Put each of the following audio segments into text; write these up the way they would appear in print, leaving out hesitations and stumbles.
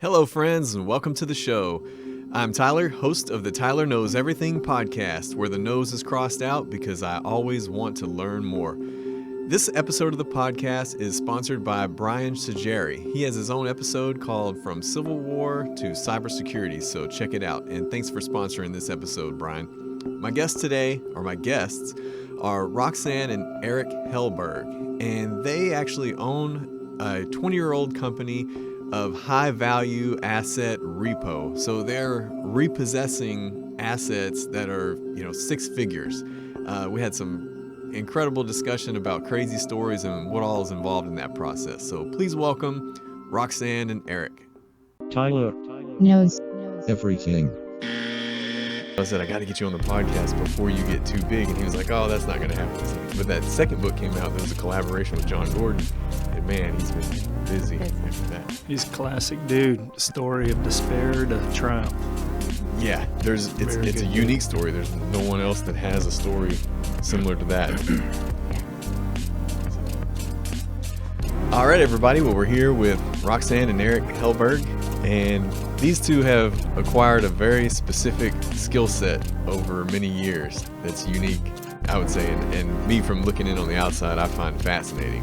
Hello, friends, and welcome to the show. I'm Tyler, host of the Tyler Knows Everything podcast, where the nose is crossed out because I always want to learn more. This episode of the podcast is sponsored by Brian Sajeri. He has his own episode called From Civil War to Cybersecurity, so check it out. And thanks for sponsoring this episode, Brian. My guests are Roxanne and Eric Hellberg, and they actually own a 20-year-old company of high-value asset repo. So they're repossessing assets that are, six figures. We had some incredible discussion about crazy stories and what all is involved in that process. So please welcome Roxanne and Eric. Tyler knows everything. I said, I got to get you on the podcast before you get too big. And he was like, oh, that's not going to happen. But that second book came out. There was a collaboration with John Gordon. And man, he's been busy after that. He's a classic dude. Story of despair to triumph. Yeah, it's a unique story. There's no one else that has a story similar to that. All right, everybody. Well, we're here with Roxanne and Eric Hellberg. And these two have acquired a very specific skill set over many years that's unique, I would say, and me from looking in on the outside, I find fascinating.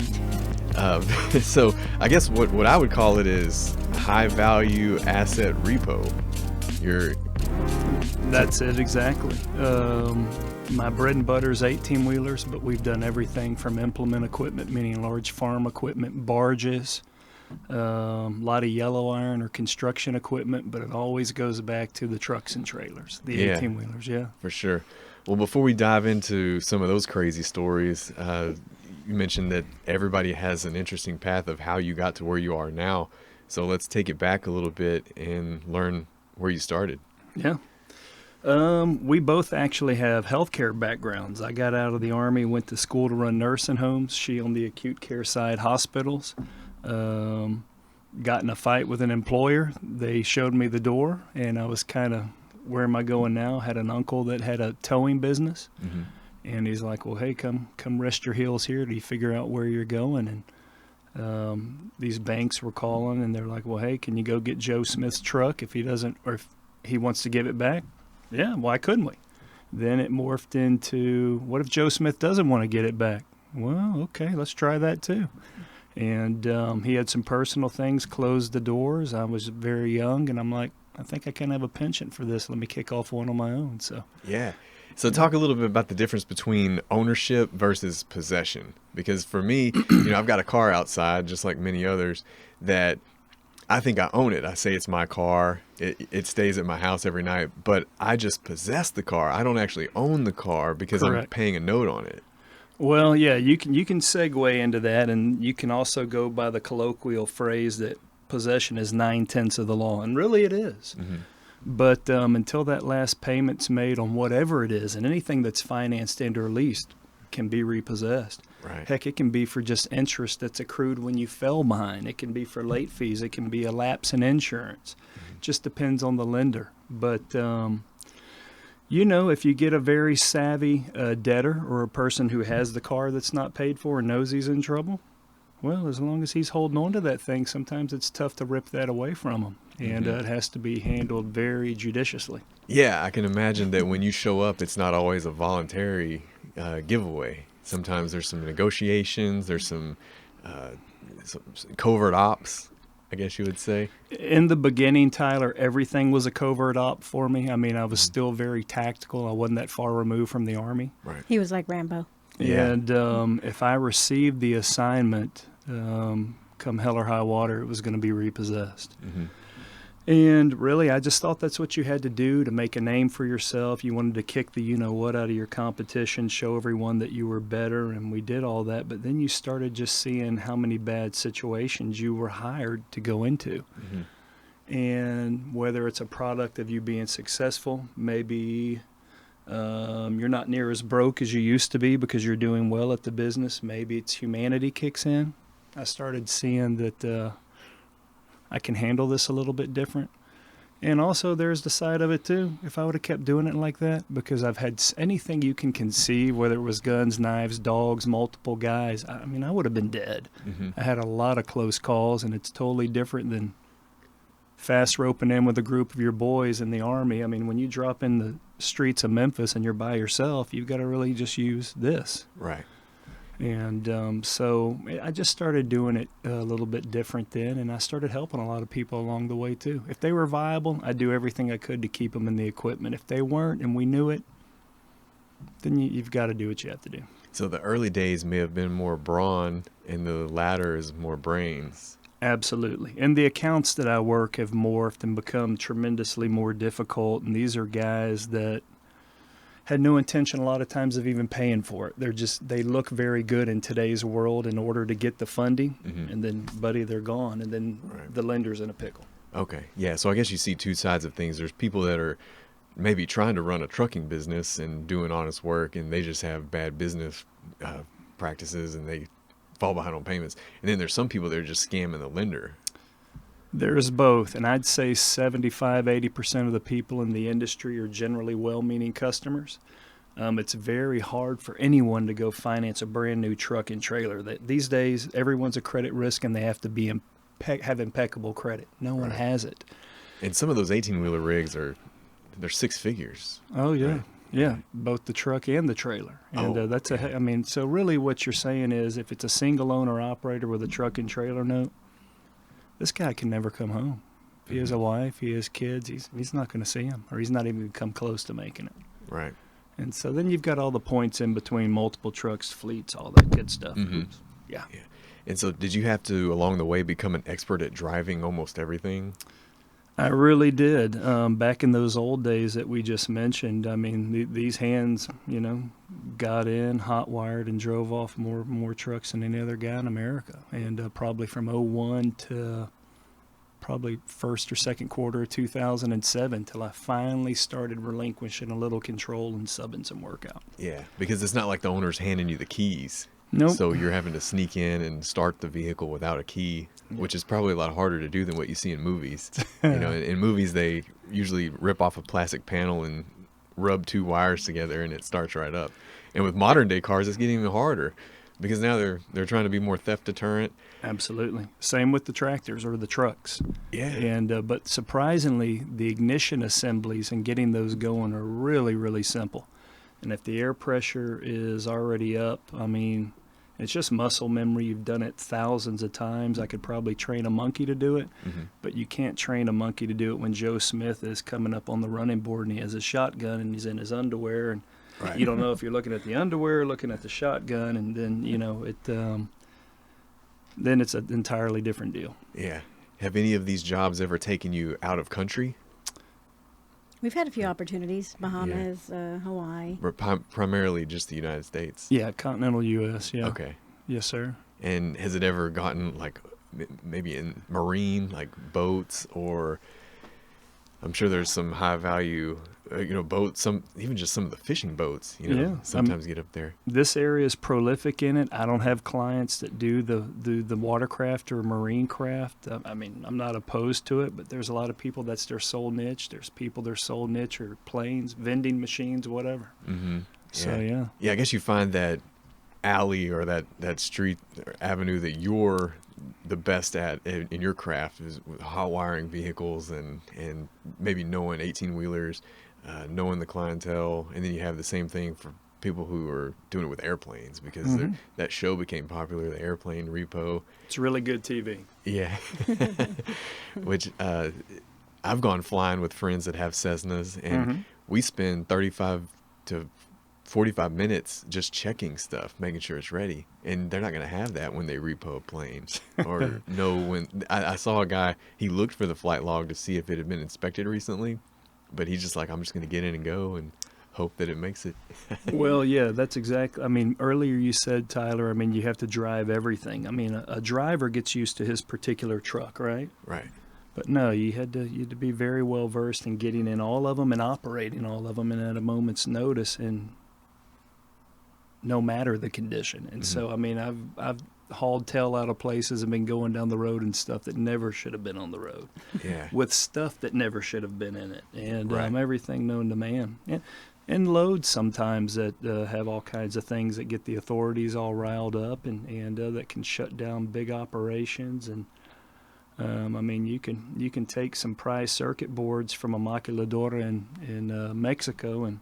So I guess what I would call it is high value asset repo. That's it exactly. My bread and butter is 18-wheelers, but we've done everything from implement equipment, meaning large farm equipment, barges, a lot of yellow iron or construction equipment, but it always goes back to the trucks and trailers, the 18-wheelers, yeah. For sure. Well, before we dive into some of those crazy stories, you mentioned that everybody has an interesting path of how you got to where you are now. So let's take it back a little bit and learn where you started. Yeah. We both actually have healthcare backgrounds. I got out of the Army, went to school to run nursing homes. She on the acute care side, hospitals. Got in a fight with an employer. They showed me the door, and I was kind of, where am I going now? Had an uncle that had a towing business, and he's like, well, hey, come rest your heels here. Do you figure out where you're going? And these banks were calling, and they're like, well, hey, can you go get Joe Smith's truck if he doesn't, or if he wants to give it back? Yeah, why couldn't we? Then it morphed into, what if Joe Smith doesn't want to get it back? Well, okay, let's try that too. And he had some personal things, closed the doors. I was very young, and I'm like, I think I can have a penchant for this. Let me kick off one on my own. So talk a little bit about the difference between ownership versus possession. Because for me, I've got a car outside, just like many others, that I think I own it. I say it's my car. It stays at my house every night, but I just possess the car. I don't actually own the car because Correct. I'm paying a note on it. Well, yeah, you can segue into that, and you can also go by the colloquial phrase that possession is 9/10 of the law, and really it is. Mm-hmm. But until that last payment's made on whatever it is, and anything that's financed and or leased can be repossessed. Right. Heck, it can be for just interest that's accrued when you fell behind. It can be for late fees. It can be a lapse in insurance. Just depends on the lender. But if you get a very savvy debtor or a person who has the car that's not paid for and knows he's in trouble, well, as long as he's holding on to that thing, sometimes it's tough to rip that away from him. And it has to be handled very judiciously. Yeah, I can imagine that when you show up, it's not always a voluntary giveaway. Sometimes there's some negotiations, there's some covert ops, I guess you would say. In the beginning, Tyler, everything was a covert op for me. I mean, I was still very tactical. I wasn't that far removed from the Army. Right. he was like Rambo. Yeah. And if I received the assignment, come hell or high water, it was going to be repossessed. Mm-hmm. And really, I just thought that's what you had to do to make a name for yourself. You wanted to kick the you-know-what out of your competition, show everyone that you were better, and we did all that. But then you started just seeing how many bad situations you were hired to go into. Mm-hmm. And whether it's a product of you being successful, maybe you're not near as broke as you used to be because you're doing well at the business. Maybe it's humanity kicks in. I started seeing that I can handle this a little bit different. And also there's the side of it too. If I would have kept doing it like that, because I've had anything you can conceive, whether it was guns, knives, dogs, multiple guys, I mean, I would have been dead. Mm-hmm. I had a lot of close calls, and it's totally different than fast roping in with a group of your boys in the Army. I mean, when you drop in the streets of Memphis and you're by yourself, you've got to really just use this. Right. And so I just started doing it a little bit different then, and I started helping a lot of people along the way too. If they were viable, I'd do everything I could to keep them in the equipment. If they weren't and we knew it, then you've got to do what you have to do. So the early days may have been more brawn, and the latter is more brains. Absolutely. And the accounts that I work have morphed and become tremendously more difficult, and these are guys that had no intention a lot of times of even paying for it. They look very good in today's world in order to get the funding, and then, buddy, they're gone, and then the lender's in a pickle. Okay. Yeah, so I guess you see two sides of things. There's people that are maybe trying to run a trucking business and doing honest work, and they just have bad business practices, and they fall behind on payments. And then there's some people that are just scamming the lender. There's both, and I'd say 75-80% of the people in the industry are generally well-meaning customers. It's very hard for anyone to go finance a brand new truck and trailer. These days, everyone's a credit risk, and they have to be have impeccable credit. No one has it. And some of those 18-wheeler rigs they're six figures. Oh yeah, right? Yeah, both the truck and the trailer. And so really what you're saying is, if it's a single owner operator with a truck and trailer note, this guy can never come home. If he has a wife, he has kids, he's not going to see him, or he's not even going to come close to making it. Right. And so then you've got all the points in between, multiple trucks, fleets, all that good stuff. Yeah. And so did you have to, along the way, become an expert at driving almost everything? I really did. Back in those old days that we just mentioned, I mean, these hands, got in, hot wired, and drove off more trucks than any other guy in America. And probably from 2001 to probably first or second quarter of 2007 till I finally started relinquishing a little control and subbing some work out. Yeah, because it's not like the owner's handing you the keys. Nope. So you're having to sneak in and start the vehicle without a key, which is probably a lot harder to do than what you see in movies. In movies, they usually rip off a plastic panel and rub two wires together, and it starts right up. And with modern day cars, it's getting even harder because now they're trying to be more theft deterrent. Absolutely. Same with the tractors or the trucks. Yeah. And but surprisingly, the ignition assemblies and getting those going are really, really simple. And if the air pressure is already up, I mean, it's just muscle memory. You've done it thousands of times. I could probably train a monkey to do it, but you can't train a monkey to do it when Joe Smith is coming up on the running board and he has a shotgun and he's in his underwear, and you don't know if you're looking at the underwear or looking at the shotgun, and then then it's an entirely different deal. Yeah. Have any of these jobs ever taken you out of country? We've had a few opportunities, Bahamas, Hawaii. Primarily just the United States? Yeah, continental U.S., yeah. Okay. Yes, sir. And has it ever gotten, like, maybe in marine, like boats, or I'm sure there's some high-value, boats, even just some of the fishing boats, sometimes get up there. This area is prolific in it. I don't have clients that do the watercraft or marine craft. I mean, I'm not opposed to it, but there's a lot of people that's their sole niche. There's people their sole niche are planes, vending machines, whatever. Mm-hmm. So, yeah. Yeah, I guess you find that alley or that street or avenue that you're the best at in your craft is with hot wiring vehicles and maybe knowing 18-wheelers, knowing the clientele, and then you have the same thing for people who are doing it with airplanes because that show became popular, the airplane repo. It's really good TV. Yeah. Which I've gone flying with friends that have Cessnas, and we spend 35 to 45 minutes just checking stuff, making sure it's ready. And they're not going to have that when they repo planes or know when. I saw a guy, he looked for the flight log to see if it had been inspected recently, but he's just like, I'm just going to get in and go and hope that it makes it. Well, yeah, that's exactly. I mean, earlier you said, Tyler, I mean, you have to drive everything. I mean, a driver gets used to his particular truck, right? Right. But no, you had to be very well versed in getting in all of them and operating all of them, and at a moment's notice, and no matter the condition. And so, I mean, I've hauled tail out of places and been going down the road and stuff that never should have been on the road. Yeah. With stuff that never should have been in it, and Right. Everything known to man. And loads sometimes that have all kinds of things that get the authorities all riled up and that can shut down big operations. And I mean, you can take some prize circuit boards from a maquiladora in Mexico, and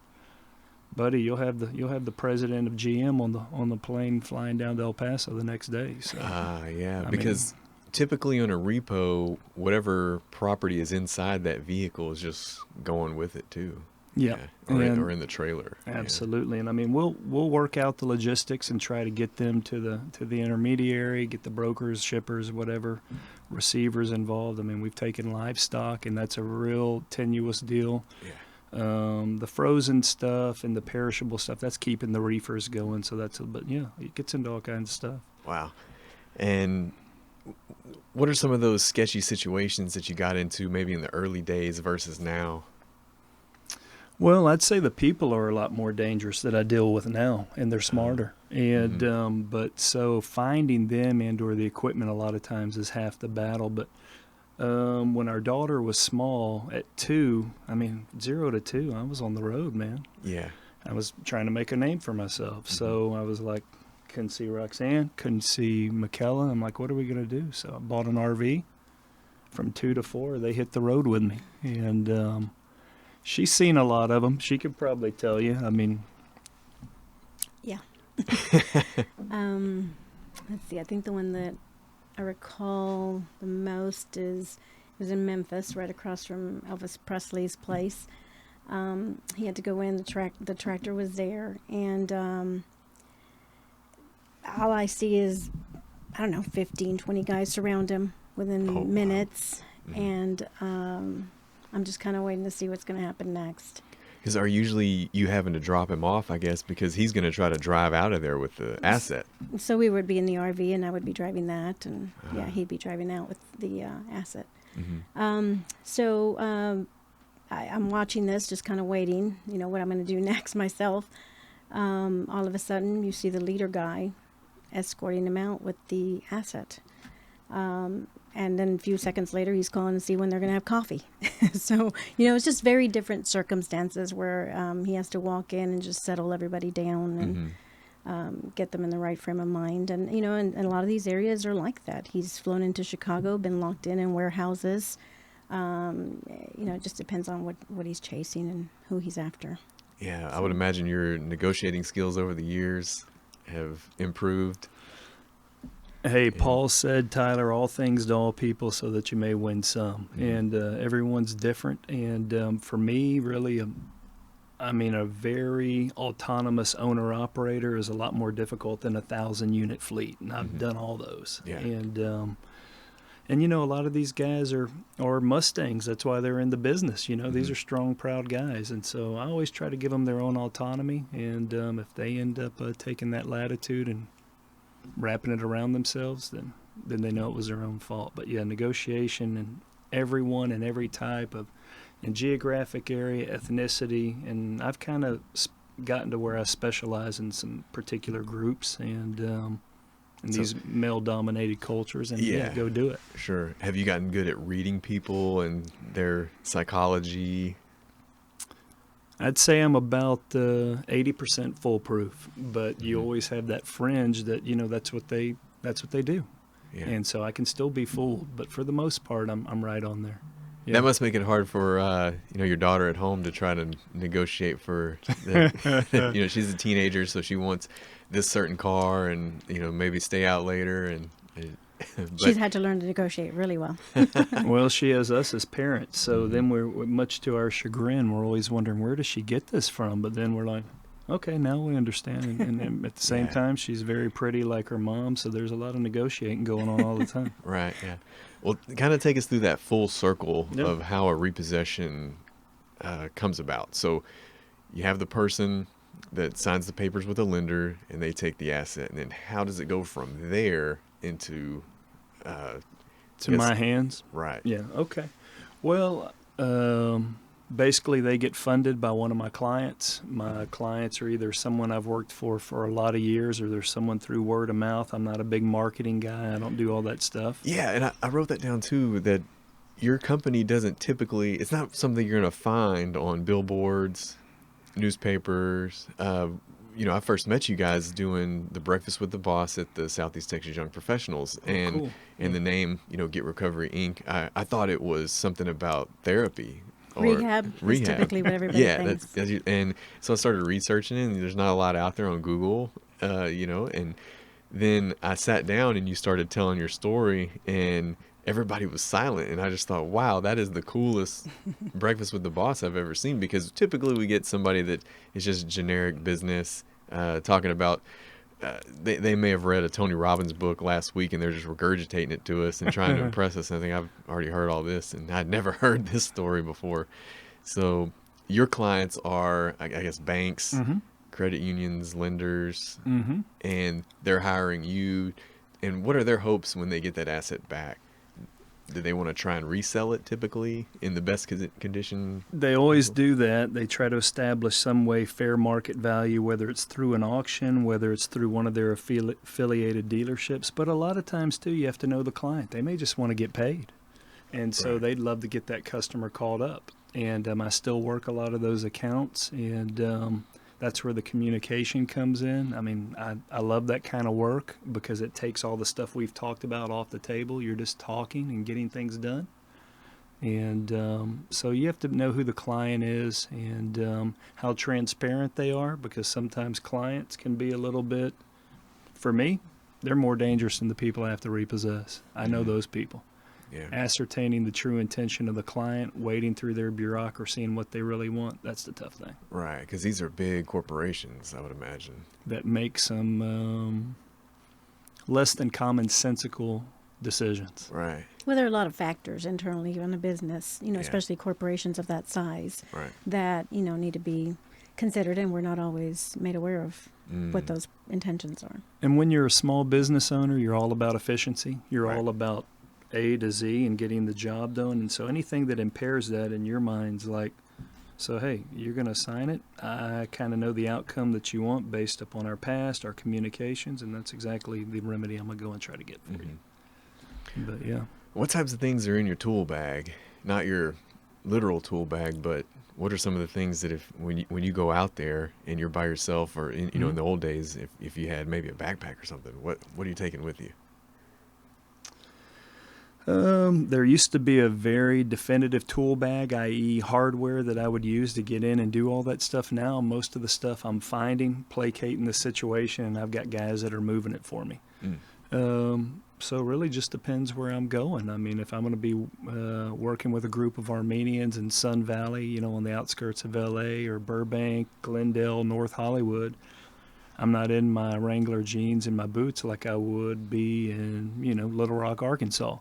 buddy, you'll have the president of GM on the plane flying down to El Paso the next day. So yeah, I because typically on a repo, whatever property is inside that vehicle is just going with it too. yeah, Or in the trailer. absolutely. And I mean, we'll work out the logistics and try to get them to the intermediary, get the brokers, shippers, whatever, receivers involved. I mean, we've taken livestock, and that's a real tenuous deal. Yeah. The frozen stuff and the perishable stuff, that's keeping the reefers going. So but yeah, it gets into all kinds of stuff. Wow. And what are some of those sketchy situations that you got into maybe in the early days versus now? Well, I'd say the people are a lot more dangerous that I deal with now, and they're smarter. And but so finding them and/or the equipment a lot of times is half the battle. But when our daughter was small, at 2, I mean 0 to 2, I was on the road, man. Yeah. I was trying to make a name for myself. So I was like, couldn't see Roxanne, couldn't see Michaela. I'm like, what are we gonna do? So I bought an RV. From 2 to 4, they hit the road with me, and she's seen a lot of them. She could probably tell you. I mean, Yeah. Let's see. I think the one that I recall the most was in Memphis, right across from Elvis Presley's place. He had to go in. The tractor was there, and all I see is, I don't know, 15, 20 guys surround him within minutes, and I'm just kind of waiting to see what's going to happen next. Because are usually you having to drop him off, I guess, because he's going to try to drive out of there with the asset. So we would be in the RV, and I would be driving that, and yeah, he'd be driving out with the asset. I'm watching this, just kind of waiting, what I'm going to do next myself. All of a sudden, you see the leader guy escorting him out with the asset. And then a few seconds later, he's calling to see when they're going to have coffee. So, it's just very different circumstances where he has to walk in and just settle everybody down and get them in the right frame of mind. And, and a lot of these areas are like that. He's flown into Chicago, been locked in warehouses. It just depends on what he's chasing and who he's after. Yeah, I would imagine your negotiating skills over the years have improved. Hey, Paul said, Tyler, all things to all people so that you may win some. And everyone's different. And for me, really, a very autonomous owner-operator is a lot more difficult than a 1,000-unit fleet. And I've done all those. Yeah. And a lot of these guys are Mustangs. That's why they're in the business. These are strong, proud guys. And so I always try to give them their own autonomy. And if they end up taking that latitude and wrapping it around themselves, then they know it was their own fault. But yeah, negotiation and everyone and every type of and geographic area, ethnicity, and I've kind of gotten to where I specialize in some particular groups and these male-dominated cultures, and go do it. Sure. Have you gotten good at reading people and their psychology? I'd say I'm about 80% foolproof, but you always have that fringe that that's what they do, and so I can still be fooled. But for the most part, I'm right on there. Yeah. That must make it hard for your daughter at home to try to negotiate for. She's a teenager, so she wants this certain car, and maybe stay out later, and she's had to learn to negotiate really well. Well, she has us as parents, so then we're, much to our chagrin, we're always wondering, where does she get this from? But then we're like, okay, now we understand. And at the same time, she's very pretty like her mom, so there's a lot of negotiating going on all the time. Right, yeah. Well, kind of take us through that full circle of how a repossession comes about. So you have the person that signs the papers with the lender, and they take the asset. And then how does it go from there into to my hands? Right. Yeah. Okay. Well, basically they get funded by one of my clients. My clients are either someone I've worked for a lot of years, or there's someone through word of mouth. I'm not a big marketing guy. I don't do all that stuff. Yeah, and I wrote that down too, that your company doesn't typically, it's not something you're going to find on billboards, newspapers. I first met you guys doing the Breakfast with the Boss at the Southeast Texas Young Professionals, and cool. and the name, Get Recovery Inc. I thought it was something about therapy or Rehab is typically what everybody yeah, thinks. and so I started researching it, and there's not a lot out there on Google, and then I sat down and you started telling your story, and everybody was silent, and I just thought, wow, that is the coolest Breakfast with the Boss I've ever seen, because typically we get somebody that is just generic business, talking about they may have read a Tony Robbins book last week and they're just regurgitating it to us and trying to impress us. And I think I've already heard all this, and I'd never heard this story before. So your clients are, I guess, banks, credit unions, lenders, and they're hiring you. And what are their hopes when they get that asset back? Do they want to try and resell it typically in the best condition? They always do that. They try to establish some way fair market value, whether it's through an auction, whether it's through one of their affiliated dealerships. But a lot of times, too, you have to know the client. They may just want to get paid. And so they'd love to get that customer called up. And I still work a lot of those accounts, and that's where the communication comes in. I mean, I love that kind of work because it takes all the stuff we've talked about off the table. You're just talking and getting things done. And so you have to know who the client is and how transparent they are, because sometimes clients can be a little bit, for me, they're more dangerous than the people I have to repossess. I know those people. Yeah. Ascertaining the true intention of the client, wading through their bureaucracy and what they really want, that's the tough thing. Right, because these are big corporations, I would imagine. That make some less than commonsensical decisions. Right. Well, there are a lot of factors internally in a business, Yeah. especially corporations of that size, Right. that, need to be considered, and we're not always made aware of what those intentions are. And when you're a small business owner, you're all about efficiency. You're Right. all about A to Z and getting the job done. And so anything that impairs that in your mind's like, so, hey, you're going to sign it. I kind of know the outcome that you want based upon our past, our communications, and that's exactly the remedy I'm going to go and try to get for you. But, yeah. What types of things are in your tool bag? Not your literal tool bag, but what are some of the things that when you go out there and you're by yourself, or in the old days, if you had maybe a backpack or something, what are you taking with you? There used to be a very definitive tool bag, i.e. hardware that I would use to get in and do all that stuff. Now, most of the stuff I'm finding, placating the situation, and I've got guys that are moving it for me. So really just depends where I'm going. I mean, if I'm going to be working with a group of Armenians in Sun Valley, on the outskirts of L.A. or Burbank, Glendale, North Hollywood, I'm not in my Wrangler jeans and my boots like I would be in, Little Rock, Arkansas.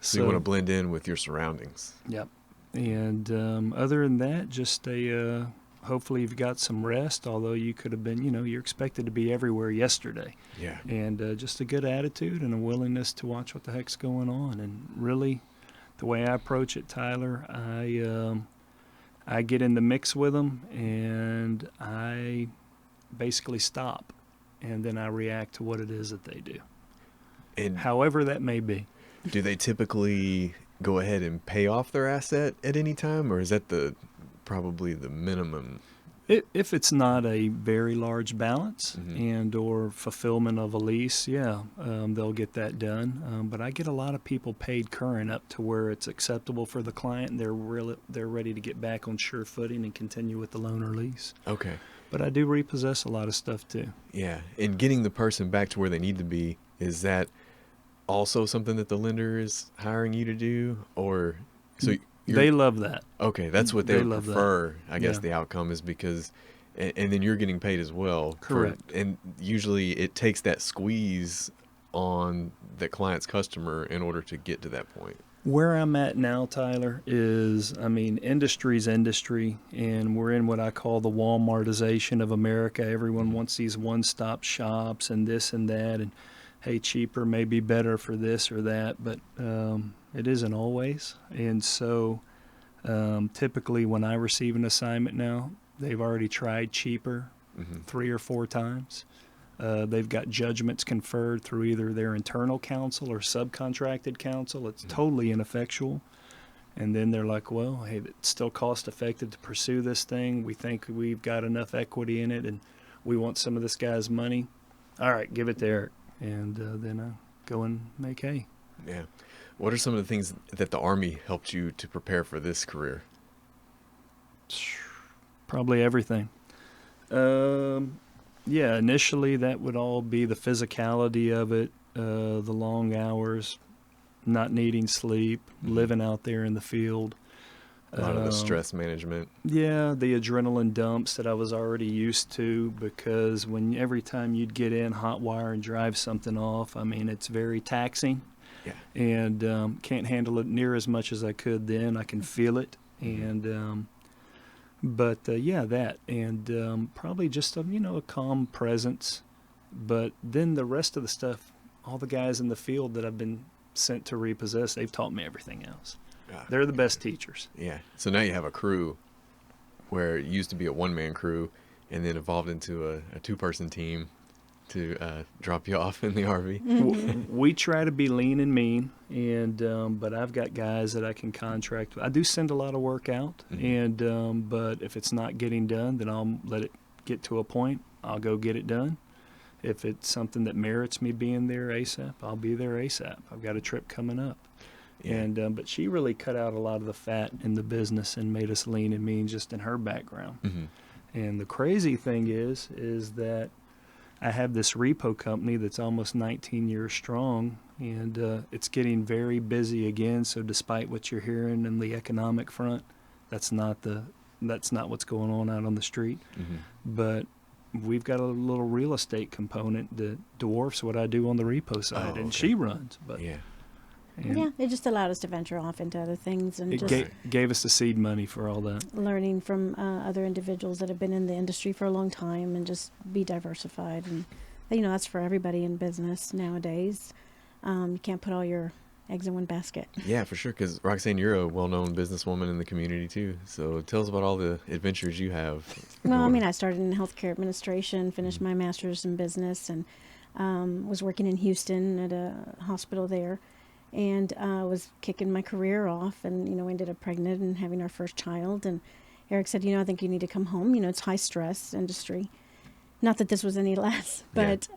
So you want to blend in with your surroundings. Yep. And other than that, just hopefully you've got some rest, although you could have been, you're expected to be everywhere yesterday. Yeah. And just a good attitude and a willingness to watch what the heck's going on. And really, the way I approach it, Tyler, I get in the mix with them, and I basically stop, and then I react to what it is that they do, And however that may be. do they typically go ahead and pay off their asset at any time, or is that probably the minimum? If it's not a very large balance and or fulfillment of a lease, they'll get that done. But I get a lot of people paid current up to where it's acceptable for the client, and they're ready to get back on sure footing and continue with the loan or lease. Okay. But I do repossess a lot of stuff too. Yeah, and getting the person back to where they need to be, is that also something that the lender is hiring you to do, or so They love that. Okay, that's what they would love that. prefer. I guess Yeah. the outcome is because, and then you're getting paid as well. Correct. And usually it takes that squeeze on the client's customer in order to get to that point. Where I'm at now, Tyler, is, industry's industry, and we're in what I call the Walmartization of America. Everyone wants these one-stop shops and this and that, and hey, cheaper may be better for this or that, but it isn't always. And so typically when I receive an assignment now, they've already tried cheaper 3 or 4 times. They've got judgments conferred through either their internal counsel or subcontracted counsel. It's totally ineffectual. And then they're like, well, hey, it's still cost effective to pursue this thing. We think we've got enough equity in it, and we want some of this guy's money. All right, give it to Eric. And then I go and make hay. Yeah. What are some of the things that the Army helped you to prepare for this career? Probably everything. Yeah, initially that would all be the physicality of it, the long hours, not needing sleep, living out there in the field. A lot of the stress management. Yeah, the adrenaline dumps that I was already used to, because every time you'd get in, hot wire and drive something off, I mean, it's very taxing. Yeah. And can't handle it near as much as I could then. I can feel it. And yeah, that. And probably just a calm presence. But then the rest of the stuff, all the guys in the field that I've been sent to repossess, they've taught me everything else. They're the best teachers. Yeah. So now you have a crew where it used to be a one-man crew and then evolved into a two-person team to drop you off in the RV. We try to be lean and mean, and but I've got guys that I can contract with. I do send a lot of work out, and but if it's not getting done, then I'll let it get to a point. I'll go get it done. If it's something that merits me being there ASAP, I'll be there ASAP. I've got a trip coming up. Yeah. And but she really cut out a lot of the fat in the business and made us lean and mean just in her background. And the crazy thing is that I have this repo company that's almost 19 years strong, and it's getting very busy again. So despite what you're hearing in the economic front, that's not what's going on out on the street. But we've got a little real estate component that dwarfs what I do on the repo side, and she runs. But yeah. Yeah, it just allowed us to venture off into other things and It just gave us the seed money for all that. learning from other individuals that have been in the industry for a long time and just be diversified. And, that's for everybody in business nowadays. You can't put all your eggs in one basket. Yeah, for sure. Because Roxanne, you're a well-known businesswoman in the community too. So tell us about all the adventures you have. Well, I mean, I started in healthcare administration, finished my master's in business, and was working in Houston at a hospital there. And was kicking my career off, and ended up pregnant and having our first child. And Eric said, I think you need to come home. It's high stress industry. Not that this was any less, but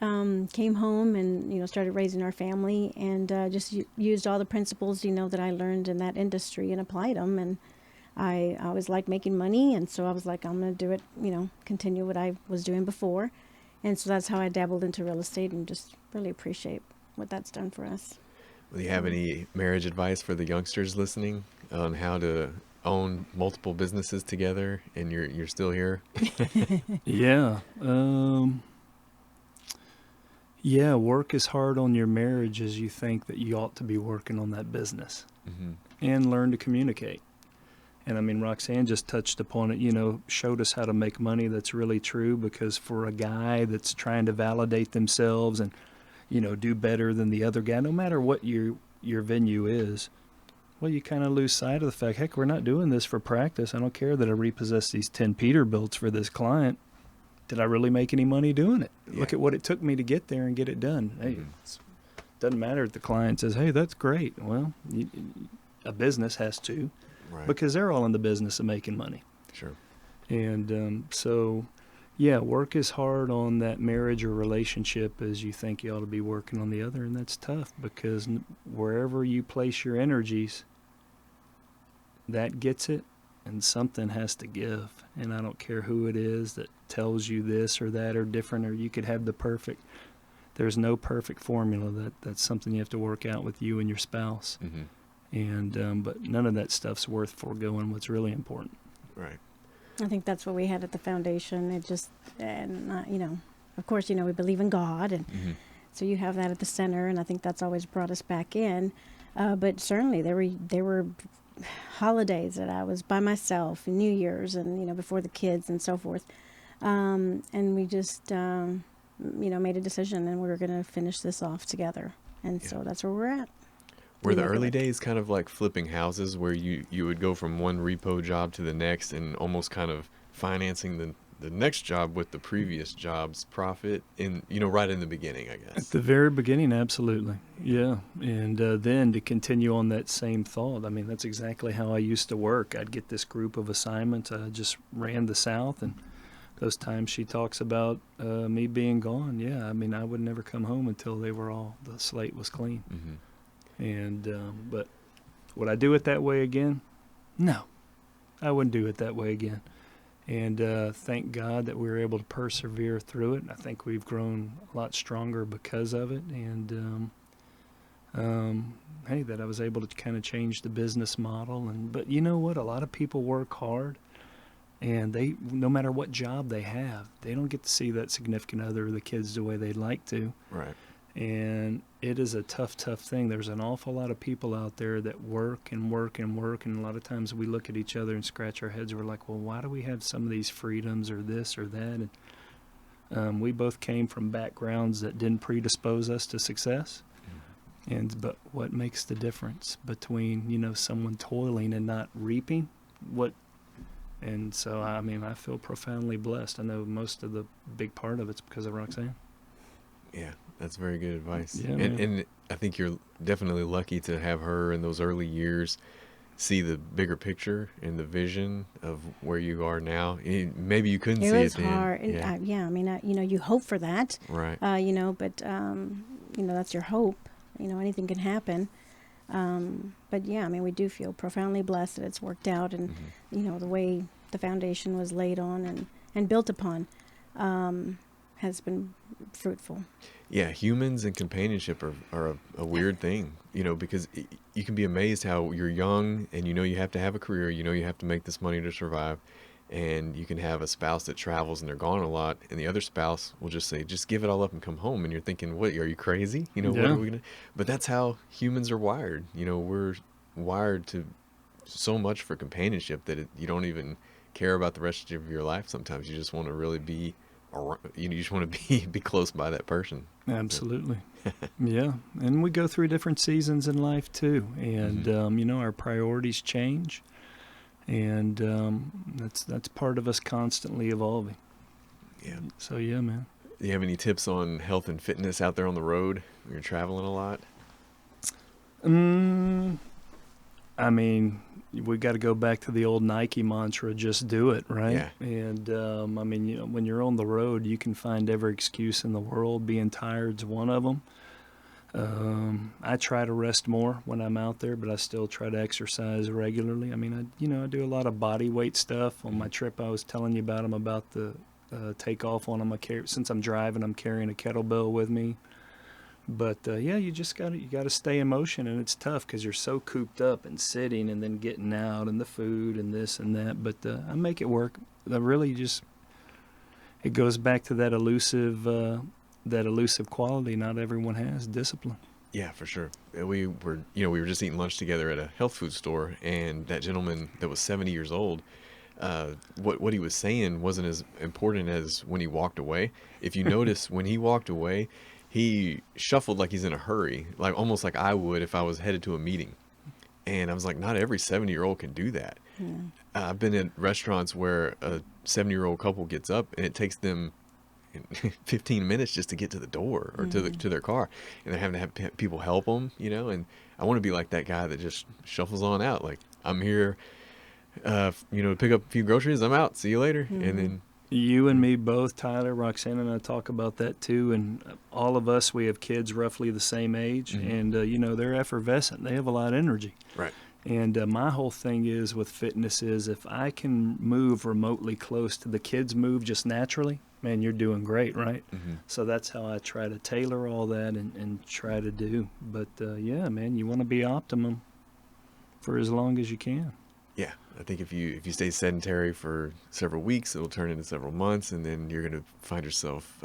came home and started raising our family, and just used all the principles that I learned in that industry and applied them. And I always liked making money, and so I was like, I'm going to do it. Continue what I was doing before, and so that's how I dabbled into real estate, and just really appreciate what that's done for us. Do you have any marriage advice for the youngsters listening on how to own multiple businesses together and you're still here? Yeah. Yeah, work as hard on your marriage as you think that you ought to be working on that business. And learn to communicate. And I mean, Roxanne just touched upon it, showed us how to make money that's really true, because for a guy that's trying to validate themselves and do better than the other guy, no matter what your venue is, well, you kind of lose sight of the fact, heck, we're not doing this for practice. I don't care that I repossessed these 10 Peterbilts for this client. Did I really make any money doing it? Yeah. Look at what it took me to get there and get it done. Hey, it doesn't matter if the client says, hey, that's great. Well, a business has to, because they're all in the business of making money. Sure. And so... yeah, work as hard on that marriage or relationship as you think you ought to be working on the other, and that's tough, because wherever you place your energies, that gets it, and something has to give. And I don't care who it is that tells you this or that or different, or you could have the perfect. There's no perfect formula. That's something you have to work out with you and your spouse. And but none of that stuff's worth foregoing what's really important. Right. I think that's what we had at the foundation. It just, and of course, we believe in God, and so you have that at the center, and I think that's always brought us back in. But certainly there were holidays that I was by myself, and New Year's, and before the kids and so forth, and we just made a decision, and we were going to finish this off together, and so that's where we're at. Were the early days kind of like flipping houses, where you would go from one repo job to the next and almost kind of financing the next job with the previous job's profit right in the beginning, I guess? At the very beginning, absolutely. Yeah. And then to continue on that same thought, I mean, that's exactly how I used to work. I'd get this group of assignments. I just ran the South and those times she talks about me being gone, yeah, I mean, I would never come home until the slate was clean. Mm-hmm. And but would I do it that way again? No, I wouldn't do it that way again. And thank God that we were able to persevere through it. I think we've grown a lot stronger because of it. And hey, that I was able to kind of change the business model. But you know what? A lot of people work hard, and they, no matter what job they have, they don't get to see that significant other or the kids the way they'd like to. Right. And it is a tough thing. There's an awful lot of people out there that work and work and work, and a lot of times we look at each other and scratch our heads. We're like, well, why do we have some of these freedoms or this or that? And we both came from backgrounds that didn't predispose us to success. But what makes the difference between, you know, someone toiling and not reaping? And so, I mean, I feel profoundly blessed. I know most of the big part of it's because of Roxanne. Yeah, that's very good advice. Yeah, and I think you're definitely lucky to have her in those early years see the bigger picture and the vision of where you are now. Maybe you couldn't see it then. It was hard. And, I mean, you know, you hope for that. Right. You know, but, you know, that's your hope. You know, anything can happen. But, yeah, I mean, we do feel profoundly blessed that it's worked out. And, you know, the way the foundation was laid on and built upon has been fruitful. Yeah, humans and companionship are a weird thing, you know, because you can be amazed how you're young and you know you have to have a career, you know you have to make this money to survive, and you can have a spouse that travels and they're gone a lot, and the other spouse will just say, just give it all up and come home, and you're thinking, what, are you crazy? You know, Yeah. what are we gonna? But that's how humans are wired. You know, we're wired to so much for companionship that you don't even care about the rest of your life. Sometimes you just want to really be you just want to be close by that person. Absolutely. Yeah. And we go through different seasons in life too. And, you know, our priorities change. And that's part of us constantly evolving. Yeah. So, yeah, man. Do you have any tips on health and fitness out there on the road when you're traveling a lot? I mean, we got to go back to the old Nike mantra, just do it, right? Yeah. And, I mean, you know, when you're on the road, you can find every excuse in the world. Being tired's one of them. I try to rest more when I'm out there, but I still try to exercise regularly. I mean, I do a lot of body weight stuff. On my trip, I was telling you about them, about the takeoff one. Since I'm driving, I'm carrying a kettlebell with me. But yeah, you got to stay in motion, and it's tough because you're so cooped up and sitting, and then getting out, and the food, and this and that. But I make it work. It goes back to that elusive quality not everyone has, discipline. Yeah, for sure. We were just eating lunch together at a health food store, and that gentleman that was 70 years old, what he was saying wasn't as important as when he walked away. If you notice, when he walked away, he shuffled like he's in a hurry, like almost like I would if I was headed to a meeting. And I was like, not every 70-year-old can do that. Yeah. I've been in restaurants where a 70-year-old couple gets up and it takes them 15 minutes just to get to the door or to their car, and they're having to have people help them, you know. And I want to be like that guy that just shuffles on out, like, I'm here, to pick up a few groceries. I'm out. See you later. And then you and me both, Tyler, Roxanne and I talk about that too. And all of us, we have kids roughly the same age, and they're effervescent. They have a lot of energy. Right. And my whole thing is with fitness is if I can move remotely close to the kids move just naturally, man, you're doing great, right? So that's how I try to tailor all that and try to do. But yeah, man, you want to be optimum for as long as you can. Yeah, I think if you stay sedentary for several weeks, it'll turn into several months, and then you're going to find yourself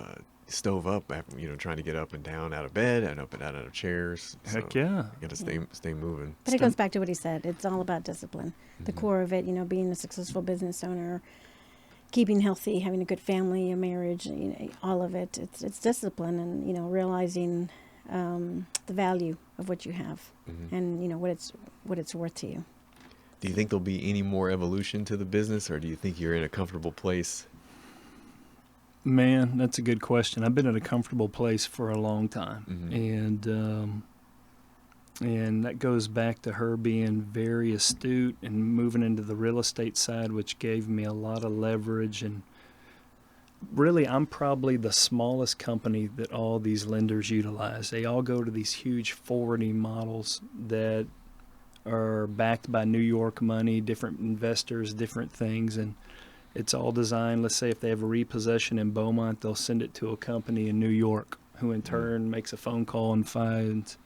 stove up, trying to get up and down out of bed and up and out of chairs. Heck so yeah. You got to stay moving. But it goes back to what he said. It's all about discipline. The core of it, being a successful business owner, keeping healthy, having a good family, a marriage, all of it. It's discipline and, realizing the value of what you have and, what it's worth to you. Do you think there'll be any more evolution to the business, or do you think you're in a comfortable place? Man, that's a good question. I've been in a comfortable place for a long time. And that goes back to her being very astute and moving into the real estate side, which gave me a lot of leverage. And really, I'm probably the smallest company that all these lenders utilize. They all go to these huge forwarding models that are backed by New York money, different investors, different things, and it's all designed. Let's say if they have a repossession in Beaumont, they'll send it to a company in New York, who in turn makes a phone call and finds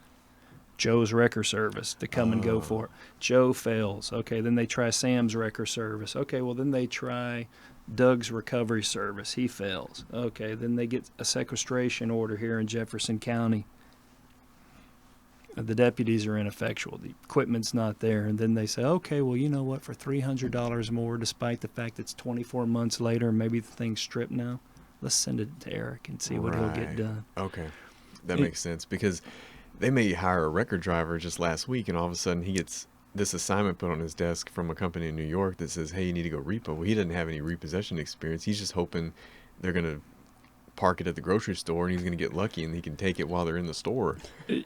Joe's Wrecker Service to come and go for it. Joe fails. Okay, then they try Sam's Wrecker Service. Okay, well, then they try Doug's Recovery Service. He fails. Okay, then they get a sequestration order here in Jefferson County. The deputies are ineffectual. The equipment's not there. And then they say, okay, well, you know what? For $300 more, despite the fact it's 24 months later, maybe the thing's stripped now, let's send it to Eric and see what he'll get done. Okay, that makes sense, because they may hire a record driver just last week, and all of a sudden he gets this assignment put on his desk from a company in New York that says, hey, you need to go repo. Well, he doesn't have any repossession experience. He's just hoping they're going to park it at the grocery store and he's going to get lucky and he can take it while they're in the store.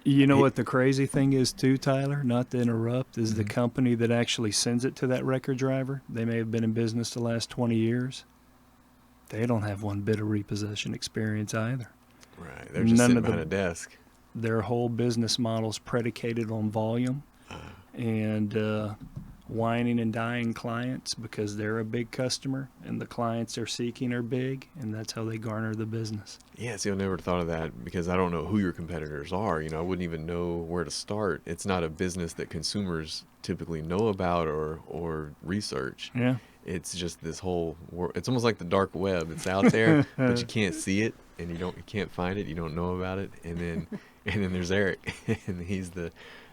You know what the crazy thing is too, Tyler, not to interrupt, is the company that actually sends it to that record driver, they may have been in business the last 20 years. They don't have one bit of repossession experience either. Right. They're just sitting behind a desk. Their whole business model is predicated on volume and whining and dying clients because they're a big customer and the clients they're seeking are big, and that's how they garner the business. Yeah, see, I never thought of that because I don't know who your competitors are. You know, I wouldn't even know where to start. It's not a business that consumers typically know about or research. Yeah. It's just this whole world. It's almost like the dark web. It's out there, but you can't see it, and you can't find it. You don't know about it, and then there's Eric, and he's the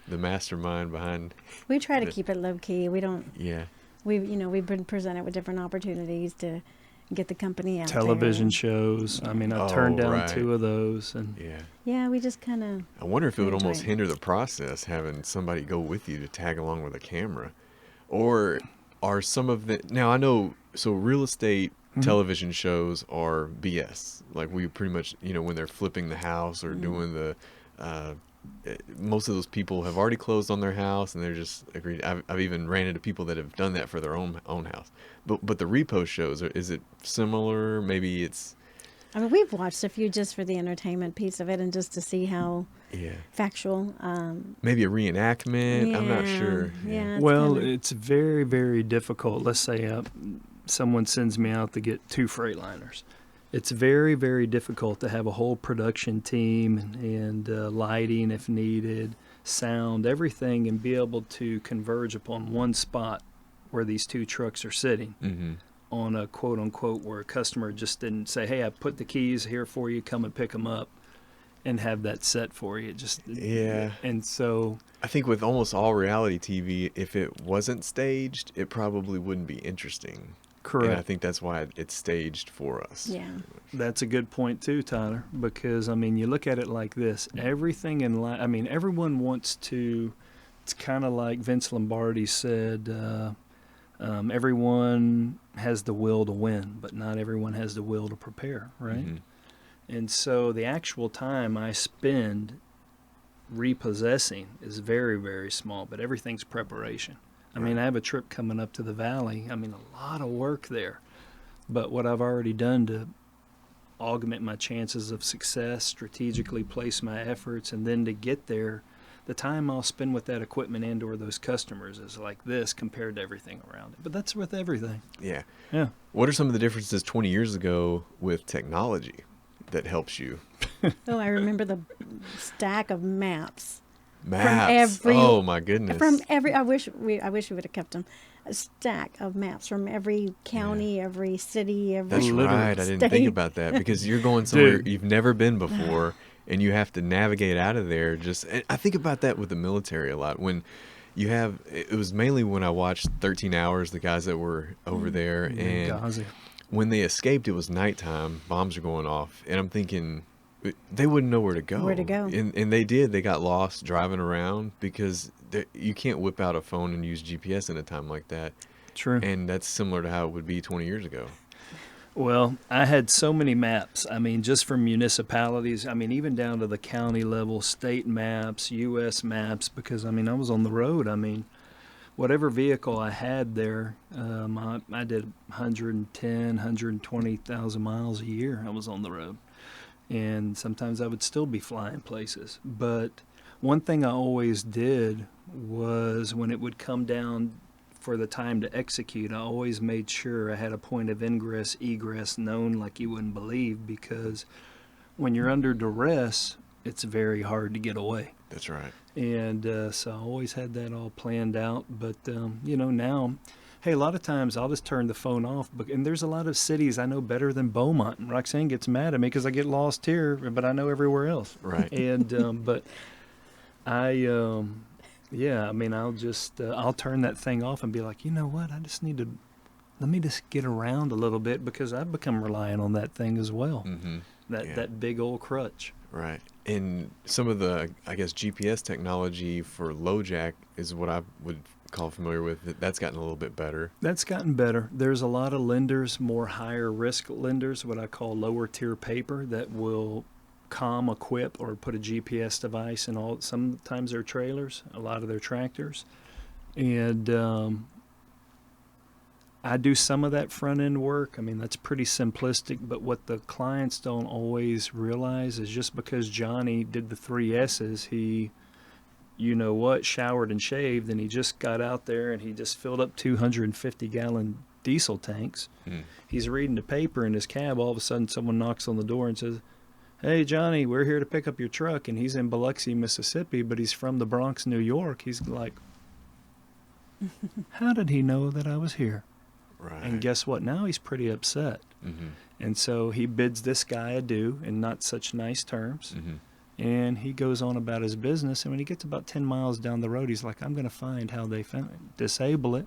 mastermind behind. We try to keep it low key. We don't. Yeah. We've been presented with different opportunities to get the company out Television there. shows. I mean, I turned down right. 2 of those, and Yeah, we just kind of. I wonder if it would almost it. hinder the process having somebody go with you to tag along with a camera, or are some of the now I know so real estate television shows are BS. Like we pretty much when they're flipping the house or doing the. Most of those people have already closed on their house and they're just agreed. I've even ran into people that have done that for their own house. But the repo shows, is it similar? Maybe it's. I mean, we've watched a few just for the entertainment piece of it and just to see how factual. Maybe a reenactment. I'm not sure. Yeah. Well, it's very, very difficult. Let's say someone sends me out to get 2 Freightliners. It's very, very difficult to have a whole production team and lighting if needed, sound, everything, and be able to converge upon one spot where these 2 trucks are sitting on a quote-unquote where a customer just didn't say, hey, I put the keys here for you, come and pick them up, and have that set for you. And so I think with almost all reality TV, if it wasn't staged, it probably wouldn't be interesting. Correct. And I think that's why it's staged for us. Yeah. That's a good point too, Tyler, because I mean, you look at it like this, everything in life, I mean, everyone wants to, it's kind of like Vince Lombardi said, everyone has the will to win, but not everyone has the will to prepare, right? And so the actual time I spend repossessing is very, very small, but everything's preparation. I mean, I have a trip coming up to the valley. I mean, a lot of work there. But what I've already done to augment my chances of success, strategically place my efforts, and then to get there, the time I'll spend with that equipment and or those customers is like this compared to everything around it. But that's with everything. Yeah. Yeah. What are some of the differences 20 years ago with technology that helps you? Oh, I remember the stack of maps. Maps. Oh my goodness. I wish we would have kept them. A stack of maps from every county, every city, every That's right. I didn't think about that because you're going somewhere you've never been before and you have to navigate out of there. I think about that with the military a lot. When you have, it was mainly when I watched 13 Hours, the guys that were over there, and when they escaped, it was nighttime. Bombs are going off, and I'm thinking, they wouldn't know where to go. And they did. They got lost driving around because you can't whip out a phone and use GPS in a time like that. True. And that's similar to how it would be 20 years ago. Well, I had so many maps. I mean, just from municipalities. I mean, even down to the county level, state maps, U.S. maps, because, I mean, I was on the road. I mean, whatever vehicle I had there, I did 110, 120,000 miles a year. I was on the road. And sometimes I would still be flying places. But one thing I always did was when it would come down for the time to execute, I always made sure I had a point of ingress, egress known like you wouldn't believe, because when you're under duress, it's very hard to get away. That's right. And so I always had that all planned out. But, now, hey, a lot of times I'll just turn the phone off. And there's a lot of cities I know better than Beaumont. And Roxanne gets mad at me because I get lost here, but I know everywhere else. Right. And, but I'll turn that thing off and be like, you know what, let me just get around a little bit, because I've become reliant on that thing as well. Mm-hmm. That big old crutch. Right. And some of the, I guess, GPS technology for LoJack is what I would call familiar with. That's gotten a little bit better. That's gotten better. There's a lot of lenders, more higher risk lenders, what I call lower tier paper, that will equip or put a GPS device in all, sometimes their trailers, a lot of their tractors. And I do some of that front end work. I mean, that's pretty simplistic, but what the clients don't always realize is just because Johnny did the 3 S's, he, showered and shaved, and he just got out there and he just filled up 250-gallon diesel tanks. He's reading the paper in his cab. All of a sudden, someone knocks on the door and says, "Hey, Johnny, we're here to pick up your truck." And he's in Biloxi, Mississippi, but he's from the Bronx, New York. He's like, how did he know that I was here? Right. And guess what? Now he's pretty upset. Mm-hmm. And so he bids this guy adieu in not such nice terms. Mm-hmm. And he goes on about his business. And when he gets about 10 miles down the road, he's like, I'm going to find how they disable it.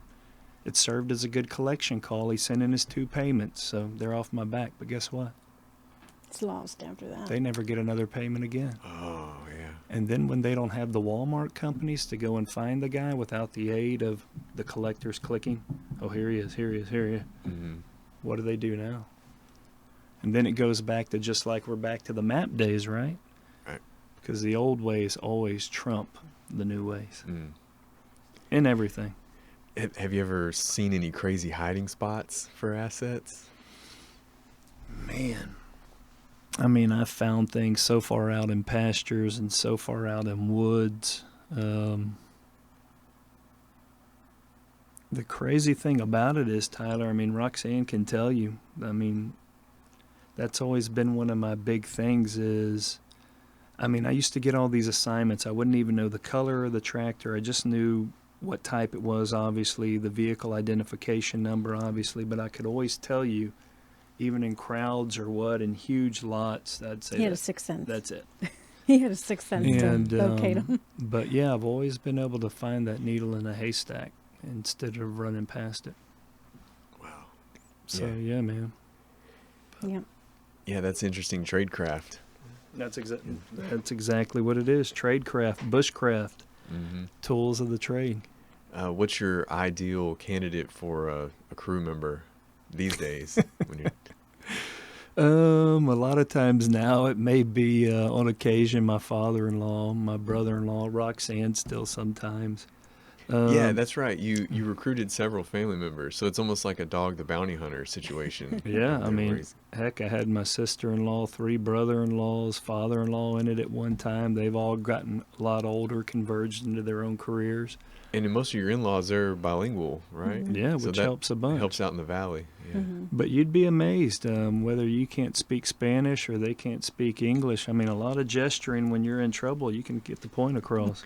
It served as a good collection call. He sent in his 2 payments, so they're off my back. But guess what? It's lost after that. They never get another payment again. Oh, yeah. And then when they don't have the Walmart companies to go and find the guy without the aid of the collectors clicking, oh, here he is, here he is, here he is. Mm-hmm. What do they do now? And then it goes back to just like we're back to the map days, right? Right. Because the old ways always trump the new ways. Mm. In everything. Have you ever seen any crazy hiding spots for assets? Man. I mean, I've found things so far out in pastures and so far out in woods. The crazy thing about it is, Tyler, I mean, Roxanne can tell you, I mean, that's always been one of my big things is, I mean, I used to get all these assignments. I wouldn't even know the color of the tractor. I just knew what type it was, obviously, the vehicle identification number, obviously, but I could always tell you, even in crowds or what, in huge lots, I'd say he had a sixth sense. That's it. He had a sixth sense And, to locate them. But yeah, I've always been able to find that needle in a haystack instead of running past it. Wow. So yeah, man. Yeah. Yeah, that's interesting tradecraft. That's exactly what it is. Tradecraft, bushcraft, Mm-hmm. tools of the trade. What's your ideal candidate for a crew member these days? When you're... A lot of times now it may be on occasion my father-in-law, my brother-in-law, Roxanne still sometimes. Yeah, that's right. You recruited several family members, so it's almost like a dog the bounty hunter situation. Yeah, I mean, heck, I had my sister-in-law, 3 brother-in-laws, father-in-law in it at one time. They've all gotten a lot older, converged into their own careers. And in most of your in-laws, they're bilingual, right? Mm-hmm. Yeah, So which that helps a bunch. Helps out in the valley. Yeah. Mm-hmm. But you'd be amazed whether you can't speak Spanish or they can't speak English. I mean, a lot of gesturing when you're in trouble, you can get the point across.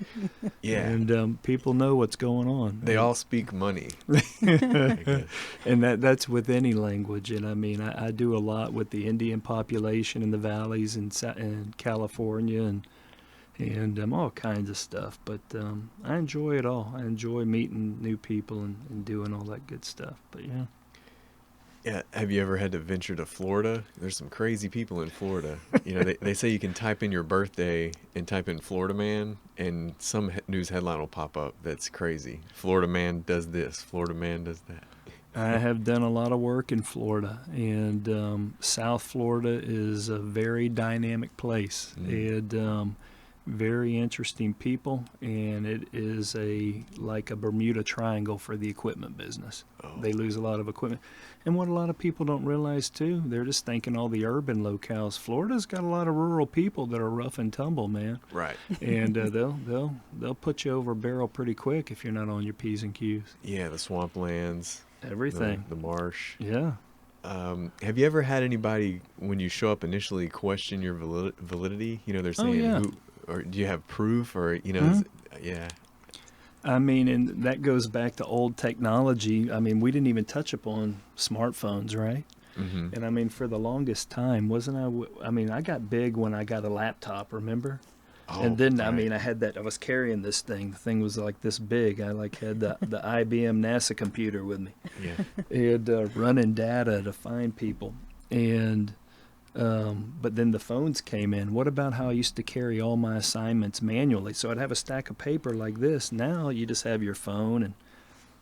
Yeah. And people know what's going on. They all speak money. I guess. And that's with any language. And I mean, I do a lot with the Indian population in the valleys in California and all kinds of stuff. But I enjoy it all. I enjoy meeting new people and doing all that good stuff. But yeah. Yeah. Have you ever had to venture to Florida? There's some crazy people in Florida. You know, they say you can type in your birthday and type in Florida man, and some news headline will pop up that's crazy. Florida man does this. Florida man does that. I have done a lot of work in Florida, and South Florida is a very dynamic place. And very interesting people, and it is like a Bermuda Triangle for the equipment business. Oh. They lose a lot of equipment. And what a lot of people don't realize, too, they're just thinking all the urban locales. Florida's got a lot of rural people that are rough and tumble, man. Right. And they'll put you over a barrel pretty quick if you're not on your P's and Q's. Yeah, the swamplands. Everything. The marsh. Yeah. Have you ever had anybody, when you show up initially, question your validity? You know, they're saying, yeah. or do you have proof? Or, you know, Mhm. yeah. I mean, and that goes back to old technology. I mean, we didn't even touch upon smartphones, right? Mm-hmm. And I mean, for the longest time, I mean, I got big when I got a laptop, remember? Oh, And then, I right. mean, I was carrying this thing. The thing was like this big. I had the IBM NASA computer with me. Yeah. And running data to find people. And, but then the phones came in. What about how I used to carry all my assignments manually? So I'd have a stack of paper like this. Now you just have your phone, and